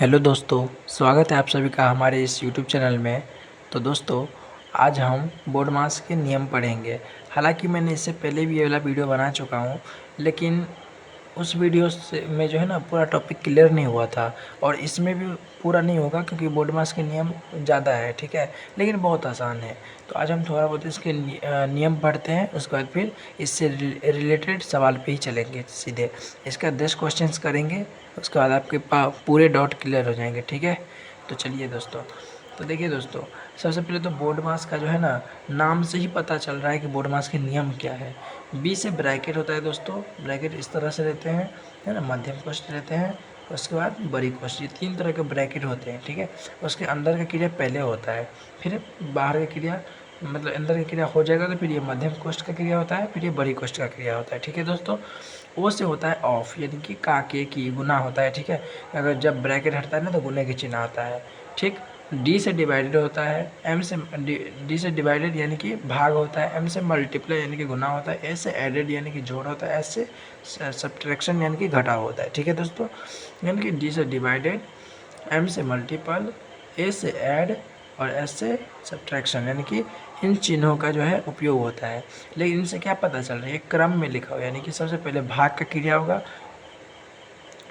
Hello दोस्तों, स्वागत है आप सभी का हमारे इस यूट्यूब चैनल में। तो दोस्तों, आज हम बोर्ड मास के नियम पढ़ेंगे। हालांकि मैंने इससे पहले भी ये वाला वीडियो बना चुका हूँ, लेकिन उस वीडियो से में जो है ना पूरा टॉपिक क्लियर नहीं हुआ था, और इसमें भी पूरा नहीं होगा क्योंकि बोर्ड मास के नियम ज़्यादा है, ठीक है, लेकिन बहुत आसान है। तो आज हम थोड़ा बहुत इसके नियम पढ़ते हैं, उसके बाद फिर इससे रिलेटेड सवाल पे ही चलेंगे सीधे। इसका 10 क्वेश्चंस करेंगे, उसके बाद आपके पूरे डाउट क्लियर हो जाएंगे, ठीक है। तो चलिए दोस्तों, तो देखिए दोस्तों, सबसे पहले तो बोर्ड मास का जो है ना, नाम से ही पता चल रहा है कि बोर्ड मास के नियम क्या है। बी से ब्रैकेट होता है दोस्तों, ब्रैकेट इस तरह से रहते हैं, है ना, मध्यम कोष्ठ रहते हैं, उसके बाद बड़ी कोष्ठ, ये 3 तरह के ब्रैकेट होते हैं, ठीक है। उसके अंदर का क्रिया पहले होता है, फिर बाहर का क्रिया, मतलब अंदर की क्रिया हो जाएगा तो फिर ये मध्यम कोष्ठ का क्रिया होता है, फिर ये बड़ी कोष्ठ का क्रिया होता है, ठीक है दोस्तों। ओ से होता है ऑफ, यानी कि का के की गुना होता है, ठीक है। अगर जब ब्रैकेट हटता है ना तो गुने के चिन्ह आता है, ठीक। डी से डिवाइडेड होता है, एम से डी से डिवाइडेड यानी कि भाग होता है, एम से मल्टीप्लाई यानी कि गुना होता है, ए से एडेड यानी कि जोड़ होता है, एस से सब्ट्रैक्शन यानी कि घटाव होता है, ठीक है दोस्तों। यानी कि डी से डिवाइडेड, एम से मल्टीपल, ए से ऐड और एस से सब्ट्रैक्शन, यानी कि इन चिन्हों का जो है उपयोग होता है। लेकिन इनसे क्या पता चल रहा है, एक क्रम में लिखा हो, यानी कि सबसे पहले भाग का क्रिया होगा,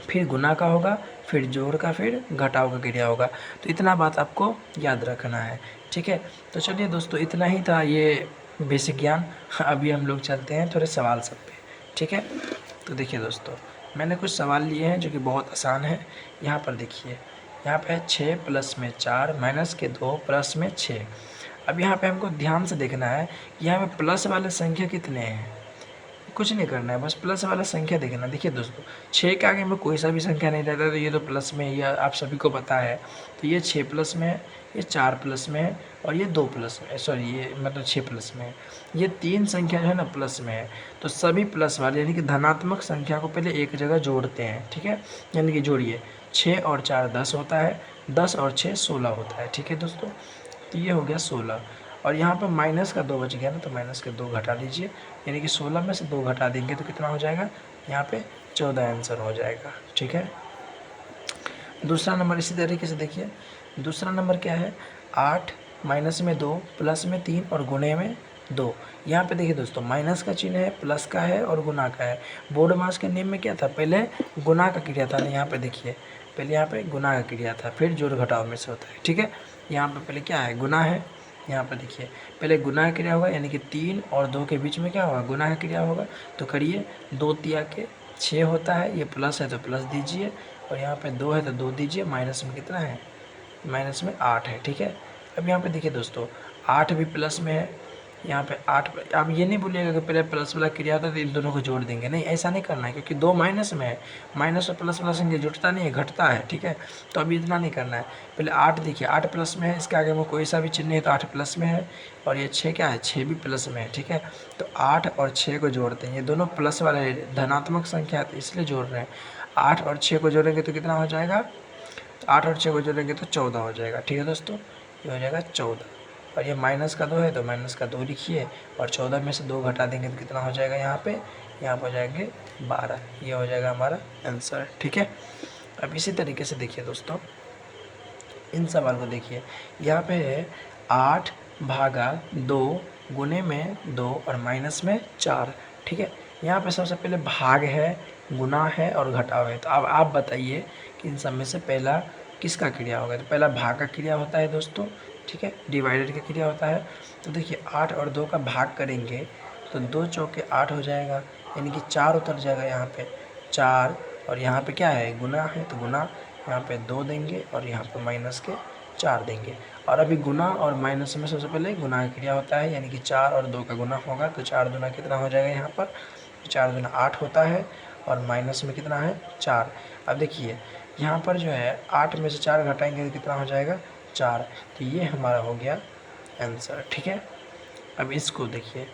फिर गुना का होगा, फिर जोड़ का, फिर घटाव का क्रिया होगा। तो इतना बात आपको याद रखना है, ठीक है। तो चलिए दोस्तों, इतना ही था ये बेसिक ज्ञान। अभी हम लोग चलते हैं थोड़े सवाल सब पे, ठीक है। तो देखिए दोस्तों, मैंने कुछ सवाल लिए हैं जो कि बहुत आसान है। यहाँ पर देखिए, यहाँ पे है 6 प्लस में 4 माइनस के 2 प्लस में 6। अब यहाँ पे हमको ध्यान से देखना है कि यहाँ पे प्लस वाले संख्या कितने हैं। कुछ नहीं करना है, बस प्लस वाला संख्या देखना। देखिए दोस्तों, 6 के आगे में कोई सा भी संख्या नहीं रहता, तो ये तो प्लस में ही है, आप सभी को पता है। तो ये 6 प्लस में है, ये 4 प्लस में है, और ये 2 प्लस में है, सॉरी ये मतलब 6 प्लस में है। ये 3 संख्या जो है ना प्लस में है। तो सभी प्लस वाले यानी कि धनात्मक संख्या को पहले एक जगह जोड़ते हैं, ठीक है। यानी कि जोड़िए, 6 और 4 10 होता है, 10 और 6 16 होता है, ठीक है दोस्तों। तो ये हो गया 16, और यहाँ पर माइनस का 2 बच गया ना, तो माइनस के 2 घटा दीजिए, यानी कि 16 में से 2 घटा देंगे तो कितना हो जाएगा, यहाँ पे 14 आंसर हो जाएगा, ठीक है। दूसरा नंबर इसी तरीके से देखिए, दूसरा नंबर क्या है, 8 माइनस में 2 प्लस में 3 और गुणे में 2। यहाँ पे देखिए दोस्तों, माइनस का चिन्ह है, प्लस का है और गुना का है। बोर्ड मास के नियम में क्या था, पहले गुना का क्रिया था, यहाँ पे देखिए, पहले यहाँ पे गुना का क्रिया था, फिर जोड़ घटाव में से होता है, ठीक है। यहाँ पे पहले क्या है, गुना है। यहाँ पर देखिए, पहले गुना का क्रिया होगा, यानी कि 3 और 2 के बीच में क्या होगा, गुना का क्रिया होगा। तो करिए, 2 तिया के 6 होता है, ये प्लस है तो प्लस दीजिए, और यहाँ पे 2 है तो 2 दीजिए। माइनस में कितना है, माइनस में 8 है, ठीक है। अब यहाँ पे देखिए दोस्तों, 8 भी प्लस में है, यहाँ पे 8। आप ये नहीं बोलिएगा कि पहले प्लस वाला क्रिया था तो इन दोनों को जोड़ देंगे, नहीं, ऐसा नहीं करना है, क्योंकि 2 माइनस में है। माइनस और प्लस वाला संख्या जुटता नहीं है, घटता है, ठीक है। तो अभी इतना नहीं करना है। पहले 8 देखिए, 8 प्लस में है, इसके आगे में कोई सा भी चिन्ह है तो 8 प्लस में है, और ये 6 क्या है, 6 भी प्लस में है, ठीक है। तो 8 और 6 को जोड़ते हैं, ये दोनों प्लस वाले धनात्मक संख्या है, इसलिए जोड़ रहे हैं। 8 और 6 को जोड़ेंगे तो कितना हो जाएगा, तो 8 और 6 को जोड़ेंगे तो 14 हो जाएगा, ठीक है दोस्तों। ये हो जाएगा 14, और ये माइनस का 2 है तो माइनस का 2 लिखिए, और 14 में से 2 घटा देंगे तो कितना हो जाएगा, यहाँ पे हो जाएंगे 12। ये हो जाएगा हमारा आंसर, ठीक है। अब इसी तरीके से देखिए दोस्तों, इन सवाल को देखिए, यहाँ पे है 8 भागा 2 गुने में 2 और माइनस में 4, ठीक है। यहाँ पे सबसे पहले भाग है, गुना है और घटाव है। तो अब आप बताइए कि इन सब में से पहला किसका क्रिया होगा। तो पहला भाग का क्रिया होता है दोस्तों, ठीक है, डिवाइडेड का क्रिया होता है। तो देखिए, 8 और 2 का भाग करेंगे तो 2 चौके 8 हो जाएगा, यानी कि 4 उतर जाएगा यहाँ पे, 4, और यहाँ पे क्या है, गुना है तो गुना, यहाँ पे 2 देंगे और यहाँ पे माइनस के 4 देंगे। और अभी गुना और माइनस में सबसे पहले गुना का क्रिया होता है, यानी कि 4 और 2 का गुना होगा, तो 4 दूना कितना हो जाएगा, यहाँ पर 4 दूना 8 होता है, और माइनस में कितना है, 4। अब देखिए, यहाँ पर जो है 8 में से 4 घटाएंगे तो कितना हो जाएगा, 4। तो ये हमारा हो गया आंसर, ठीक है। अब इसको देखिए,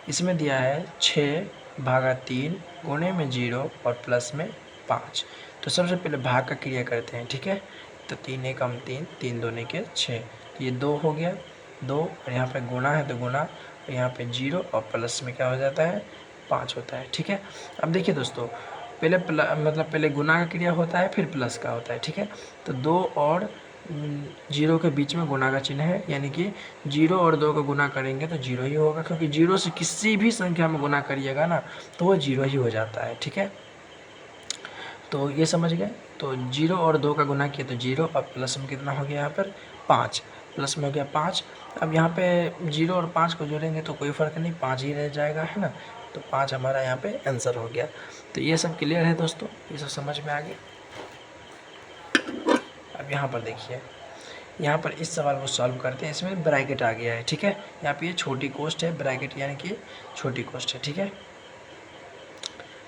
इसमें दिया है 6 भागा 3 गुणे में 0 और प्लस में 5। तो सबसे पहले भाग का क्रिया करते हैं, ठीक है। तो 3 एकम 3, 3 दूने के 6, तो ये 2 हो गया, 2, और यहाँ पे गुणा है तो गुणा, और यहाँ पे 0 और प्लस में क्या हो जाता है, 5 होता है, ठीक है। अब देखिए दोस्तों, पहले मतलब पहले गुना का क्रिया होता है फिर प्लस का होता है, ठीक है। तो 2 और 0 के बीच में गुना का चिन्ह है, यानी कि 0 और 2 का गुना करेंगे तो 0 ही होगा, क्योंकि 0 से किसी भी संख्या में गुना करिएगा ना तो वो 0 ही हो जाता है, ठीक है। तो ये समझ गए। तो 0 और 2 का गुना किया तो 0, अब प्लस में कितना हो गया यहाँ पर 5, प्लस में हो गया 5। अब यहाँ पे 0 और 5 को जोड़ेंगे तो कोई फ़र्क नहीं, 5 ही रह जाएगा, है ना। तो 5 हमारा यहाँ पे आंसर हो गया। तो ये सब क्लियर है दोस्तों, ये सब समझ में आ गया। अब यहाँ पर देखिए, यहाँ पर इस सवाल को सॉल्व करते हैं। इसमें ब्रैकेट आ गया है, ठीक है। यहाँ पे ये छोटी कोष्ठ है, ब्रैकेट यानी कि छोटी कोष्ठ है, ठीक है।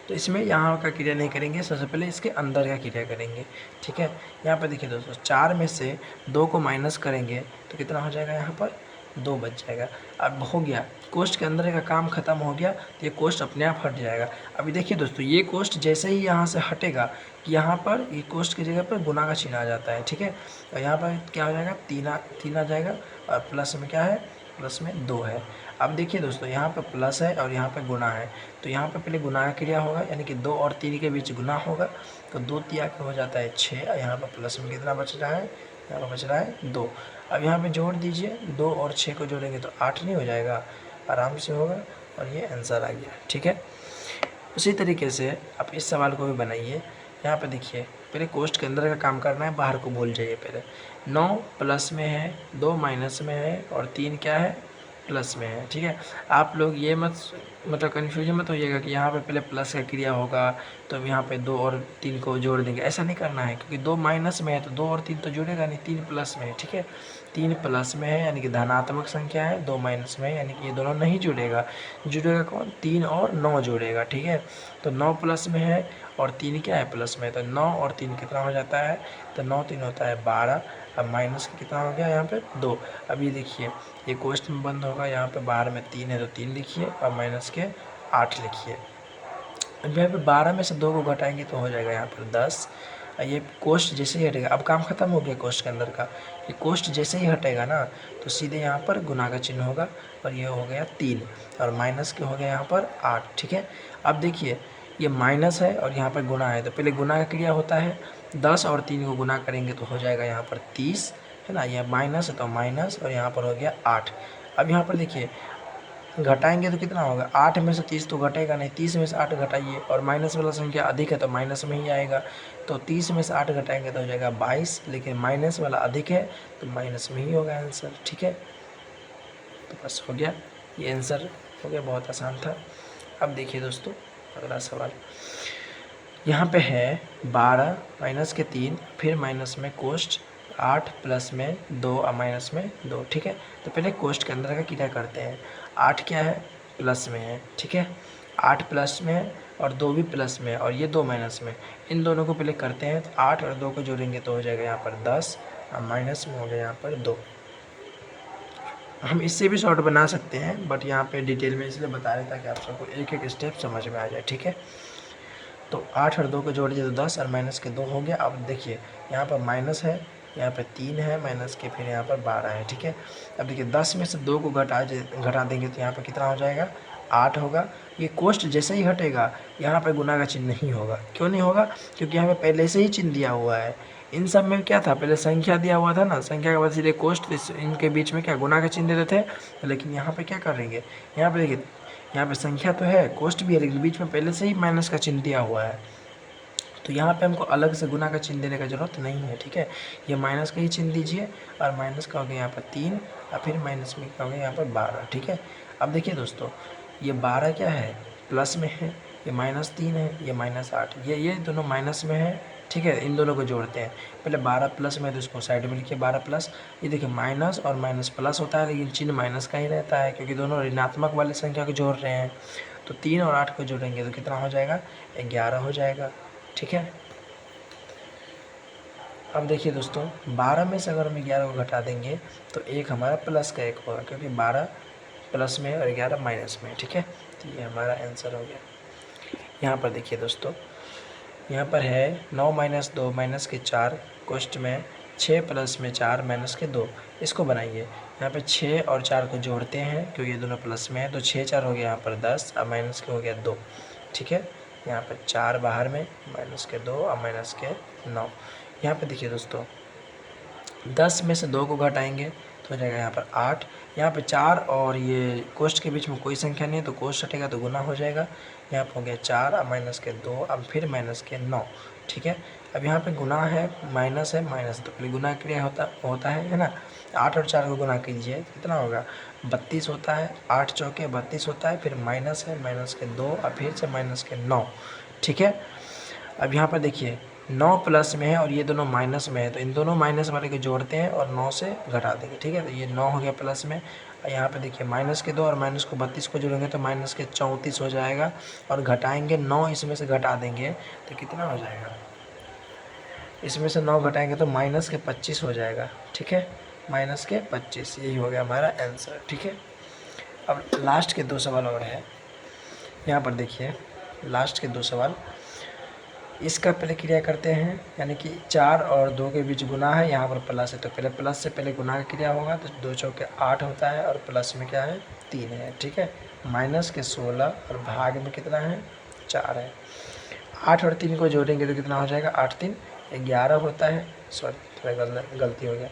तो इसमें यहाँ का क्रिया नहीं करेंगे, सबसे पहले इसके अंदर का क्रिया करेंगे, ठीक है। यहाँ पर देखिए दोस्तों, 4 में से 2 को माइनस करेंगे तो कितना हो जाएगा, यहाँ पर 2 बच जाएगा। अब हो गया, कोष्ठ के अंदर का काम खत्म हो गया, तो ये कोष्ठ अपने आप हट जाएगा। अभी देखिए दोस्तों, ये कोष्ठ जैसे ही यहाँ से हटेगा कि यहाँ पर ये कोष्ठ की जगह पर गुना का चिन्ह आ जाता है, ठीक है। और यहाँ पर क्या हो जाएगा, 3 आ जाएगा, और प्लस में क्या है, प्लस में 2 है। अब देखिए दोस्तों, यहाँ पर प्लस है और यहाँ पर गुना है, तो यहाँ पर पहले गुना का क्रिया होगा, यानी कि 2 और 3 के बीच गुना होगा, तो 2 तिया के हो जाता है 6, और यहाँ पर प्लस में कितना बच रहा है, यहाँ पर बच रहा है 2। अब यहाँ पे जोड़ दीजिए, 2 और 6 को जोड़ेंगे तो 8 नहीं हो जाएगा, आराम से होगा, और ये आंसर आ गया, ठीक है। उसी तरीके से आप इस सवाल को भी बनाइए। यहाँ पे देखिए, पहले कोष्ठ के अंदर का काम करना है, बाहर को भूल जाइए पहले। 9 प्लस में है, 2 माइनस में है, और 3 क्या है, प्लस में है, ठीक है। आप लोग ये मत मतलब कन्फ्यूजन मत होइएगा कि यहाँ पे पहले प्लस का क्रिया होगा तो यहाँ पे 2 और 3 को जोड़ देंगे, ऐसा नहीं करना है, क्योंकि 2 माइनस में है तो 2 और 3 तो जुड़ेगा नहीं, 3 प्लस में है, ठीक है। 3 प्लस में है यानी कि धनात्मक संख्या है, 2 माइनस में है यानी कि ये दोनों नहीं जुड़ेगा। जुड़ेगा कौन, 3 और 9 जुड़ेगा, ठीक है। तो 9 प्लस में है और 3 क्या है, प्लस में है, तो 9 और 3 कितना हो जाता है, तो 9 3 होता है 12। अब माइनस कितना हो गया यहाँ पे 2। अब ये देखिए, ये कोष्ठ में बंद होगा, यहाँ पे 12 में 3 है तो 3 लिखिए, और माइनस के 8 लिखिए। अब यहाँ पे 12 में से 2 को घटाएंगे तो हो जाएगा यहाँ पर 10। ये कोष्ठ जैसे ही हटेगा, अब काम खत्म हो गया कोष्ठ के अंदर का, ये कोष्ठ जैसे ही हटेगा ना तो सीधे यहाँ पर गुना का चिन्ह होगा, और ये हो गया 3, और माइनस के हो गया यहाँ पर 8, ठीक है। अब देखिए, ये माइनस है और यहाँ पर गुना है, तो पहले गुना का क्रिया होता है, 10 और 3 को गुना करेंगे तो हो जाएगा यहाँ पर 30, है ना। यह माइनस है तो माइनस, और यहाँ पर हो गया 8। अब यहाँ पर देखिए, घटाएंगे तो कितना होगा, 8 में से 30 तो घटेगा नहीं, 30 में से 8 घटाइए, और माइनस वाला संख्या अधिक है तो माइनस में ही आएगा, तो 30 में से 8 घटाएंगे तो हो जाएगा 22, लेकिन माइनस वाला अधिक है तो माइनस में ही होगा आंसर, ठीक है। तो बस हो गया, ये आंसर हो गया, बहुत आसान था। अब देखिए दोस्तों, अगला सवाल यहाँ पे है 12 माइनस के 3, फिर माइनस में कोष्ठ 8 प्लस में 2 और माइनस में 2, ठीक है। तो पहले कोष्ठ के अंदर का क्रिया करते हैं। 8 क्या है, प्लस में है, ठीक है। 8 प्लस में है और 2 भी प्लस में है, और ये 2 माइनस में, इन दोनों को पहले करते हैं। तो 8 और 2 को जोड़ेंगे तो हो जाएगा यहाँ पर 10, और माइनस में हो गया यहाँ पर 2। हम इससे भी शॉर्ट बना सकते हैं, बट यहाँ पे डिटेल में इसलिए बता रहे ताकि आप सबको एक एक स्टेप समझ में आ जाए, ठीक है। तो 8 और 2 को जोड़ दिए तो 10, और माइनस के 2 हो गया। अब देखिए, यहाँ पर माइनस है, यहाँ पर 3 है माइनस के, फिर यहाँ पर 12 है, ठीक है। अब देखिए, 10 में से 2 को घटा देंगे तो यहाँ पर कितना हो जाएगा, 8 होगा। ये कोष्ठ जैसे ही हटेगा, यहाँ पर गुना का चिन्ह नहीं होगा। क्यों नहीं होगा, क्योंकि यहाँ पर पहले से ही चिन्ह दिया हुआ है। इन सब में क्या था, पहले संख्या दिया हुआ था ना, संख्या के बाद सीधे कोष्ठ, इनके बीच में क्या गुना का चिन्ह देते थे। लेकिन यहाँ पे क्या करेंगे, यहाँ पे देखिए, यहाँ पे संख्या तो है, कोष्ठ भी है, लेकिन बीच में पहले से ही माइनस का चिन्ह दिया हुआ है, तो यहाँ पे हमको अलग से गुना का चिन्ह देने का जरूरत नहीं है, ठीक है। ये माइनस का ही चिन्ह दीजिए, और माइनस का हो गया यहाँ पर 3, और फिर माइनस में का हो गया यहाँ पर 12, ठीक है। अब देखिए दोस्तों, ये 12 क्या है, प्लस में है, ये -3 है, ये -8, ये दोनों माइनस में है, ठीक है। इन दोनों को जोड़ते हैं, पहले 12 प्लस में, तो इसको साइड में लिखिए 12 प्लस। ये देखिए, माइनस और माइनस प्लस होता है, लेकिन चिन्ह माइनस का ही रहता है, क्योंकि दोनों ऋणात्मक वाली संख्या को जोड़ रहे हैं। तो 3 और 8 को जोड़ेंगे तो कितना हो जाएगा, 11 हो जाएगा, ठीक है। अब देखिए दोस्तों, 12 में से अगर हम 11 को घटा देंगे तो एक हमारा प्लस का 1 होगा, क्योंकि 12 प्लस में है और 11 माइनस में है, ठीक है। तो ये हमारा आंसर हो गया। यहाँ पर देखिए दोस्तों, यहाँ पर है 9 माइनस 2 माइनस के 4, कोष्ठ में 6 प्लस में 4 माइनस के 2। इसको बनाइए, यहाँ पे 6 और 4 को जोड़ते हैं, क्योंकि ये दोनों प्लस में है, तो 6 4 हो गया यहाँ पर 10, और माइनस के हो गया 2, ठीक है। यहाँ पर 4 बाहर में, माइनस के 2 और माइनस के 9। यहाँ पे देखिए दोस्तों 10 में से 2 को घटाएंगे तो हो जाएगा यहाँ पर 8। यहाँ पे 4 और ये कोष्ठ के बीच में कोई संख्या नहीं है तो कोष्ठ हटेगा तो गुना हो जाएगा। यहाँ पर हो गया 4 अब माइनस के 2 अब फिर माइनस के 9। ठीक है, अब यहाँ पे गुना है माइनस है माइनस, तो पहले गुना क्रिया होता है ना। 8 और 4 को गुना कीजिए कितना होगा 32 होता है, 8 चौके 32 होता है, फिर माइनस है माइनस के 2 और फिर से माइनस के 9। ठीक है, अब यहाँ पर देखिए 9 प्लस में है और ये दोनों माइनस में है, तो इन दोनों माइनस वाले को जोड़ते हैं और 9 से घटा देंगे। ठीक है, तो ये 9 हो गया प्लस में। यहाँ पे देखिए माइनस के 2 और माइनस को 32 को जोड़ेंगे तो माइनस के 34 हो जाएगा, और घटाएंगे 9 इसमें से घटा देंगे तो कितना हो जाएगा, इसमें से 9 घटाएंगे तो माइनस के 25 हो जाएगा। ठीक है, माइनस के 25, यही हो गया हमारा आंसर। ठीक है, अब लास्ट के 2 सवाल और है। यहाँ पर देखिए लास्ट के 2 सवाल, इसका पहले क्रिया करते हैं, यानी कि 4 और 2 के बीच गुना है, यहाँ पर प्लस है तो पहले प्लस से पहले गुना का क्रिया होगा, तो 2 चौके 8 होता है और प्लस में क्या है 3 है। ठीक है, माइनस के 16 और भाग में कितना है 4 है। 8 और 3 को जोड़ेंगे तो कितना हो जाएगा 8 3 11 होता है, सॉरी थोड़ा गलती हो गया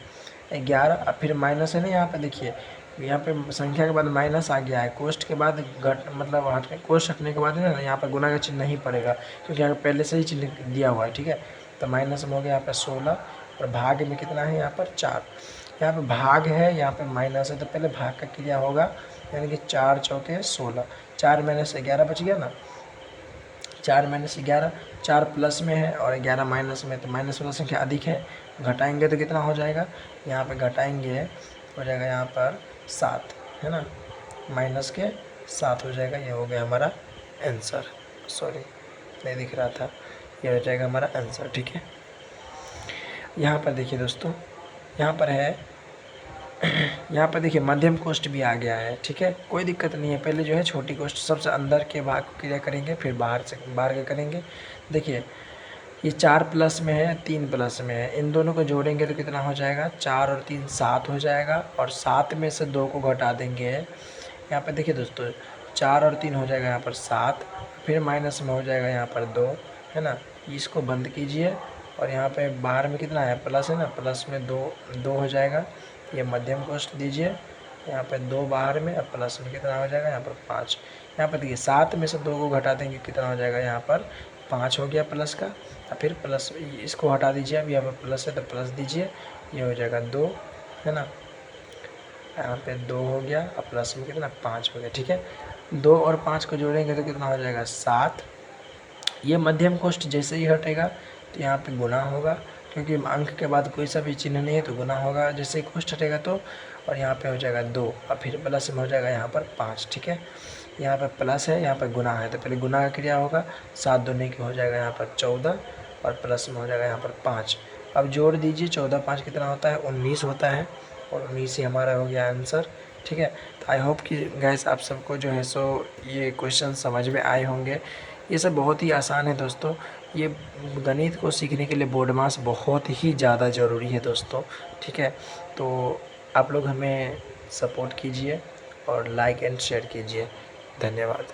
11। अब फिर माइनस है ना, यहाँ पे देखिए यहाँ पे संख्या के बाद माइनस आ गया है, कोष्ठ के बाद घट मतलब हटने कोष्ठ हटने के बाद है ना यहाँ पर गुना का चिन्ह नहीं पड़ेगा क्योंकि यहाँ पहले से ही चिन्ह दिया हुआ है। ठीक है, तो माइनस में हो गया यहाँ पर 16 और भाग में कितना है यहाँ पर 4। यहाँ पर भाग है यहाँ पर माइनस है तो पहले भाग का क्रिया होगा, यानी कि 4 चौके 16, 4 माइनस 11 बच गया ना, 4 माइनस 11, 4 प्लस में है और 11 माइनस में, तो माइनस वाला संख्या अधिक है, घटाएंगे तो कितना हो जाएगा, यहाँ पे घटाएंगे हो जाएगा यहाँ पर 7 है ना, माइनस के 7 हो जाएगा। ये हो गया हमारा आंसर, सॉरी नहीं दिख रहा था, ये हो जाएगा हमारा आंसर। ठीक है, यहाँ पर देखिए दोस्तों, यहाँ पर है यहाँ पर देखिए मध्यम कोष्ठ भी आ गया है। ठीक है, कोई दिक्कत नहीं है, पहले जो है छोटी कोष्ठ सबसे अंदर के भाग को क्रिया करेंगे, फिर बाहर के करेंगे। देखिए ये 4 प्लस में है 3 प्लस में है, इन दोनों को जोड़ेंगे तो कितना हो जाएगा 4 और 3 7 हो जाएगा, और 7 में से 2 को घटा देंगे। यहाँ पर देखिए दोस्तों 4 और 3 हो जाएगा यहाँ पर 7, फिर माइनस में हो जाएगा यहाँ पर 2 है ना, इसको बंद कीजिए और यहाँ पे बाहर में कितना है प्लस है ना, प्लस में 2 हो जाएगा, ये मध्यम कोष्ठ दीजिए, यहाँ पे 2 बाहर में और प्लस में कितना हो जाएगा यहाँ पर 5। यहाँ पर देखिए 7 में से 2 को घटा देंगे कितना हो जाएगा यहाँ पर 5 हो गया प्लस का, और फिर प्लस इसको हटा दीजिए, अब यहाँ पर प्लस है तो प्लस दीजिए, ये हो जाएगा 2 है ना, यहाँ पे 2 हो गया और प्लस में कितना 5 हो गया। ठीक है, 2 और 5 को जोड़ेंगे तो कितना हो जाएगा 7। ये मध्यम कोष्ठ जैसे ही हटेगा तो यहाँ पे गुना होगा, क्योंकि अंक के बाद कोई सा भी चिन्ह नहीं है तो गुना होगा जैसे ही कोष्ठ हटेगा तो, और यहाँ पे हो जाएगा 2 और फिर प्लस में हो जाएगा यहाँ पर 5। ठीक है, यहाँ पर प्लस है यहाँ पर गुना है तो पहले गुना का क्रिया होगा, 7 दूनी की हो जाएगा यहाँ पर 14 और प्लस में हो जाएगा यहाँ पर 5। अब जोड़ दीजिए 14 5 कितना होता है 19 होता है, और 19 ही हमारा हो गया आंसर। ठीक है, तो आई होप कि गैस आप सबको जो है सो ये क्वेश्चन समझ में आए होंगे। ये सब बहुत ही आसान है दोस्तों, ये गणित को सीखने के लिए बोर्ड मास बहुत ही ज़्यादा ज़रूरी है दोस्तों। ठीक है, तो आप लोग हमें सपोर्ट कीजिए और लाइक एंड शेयर कीजिए। धन्यवाद।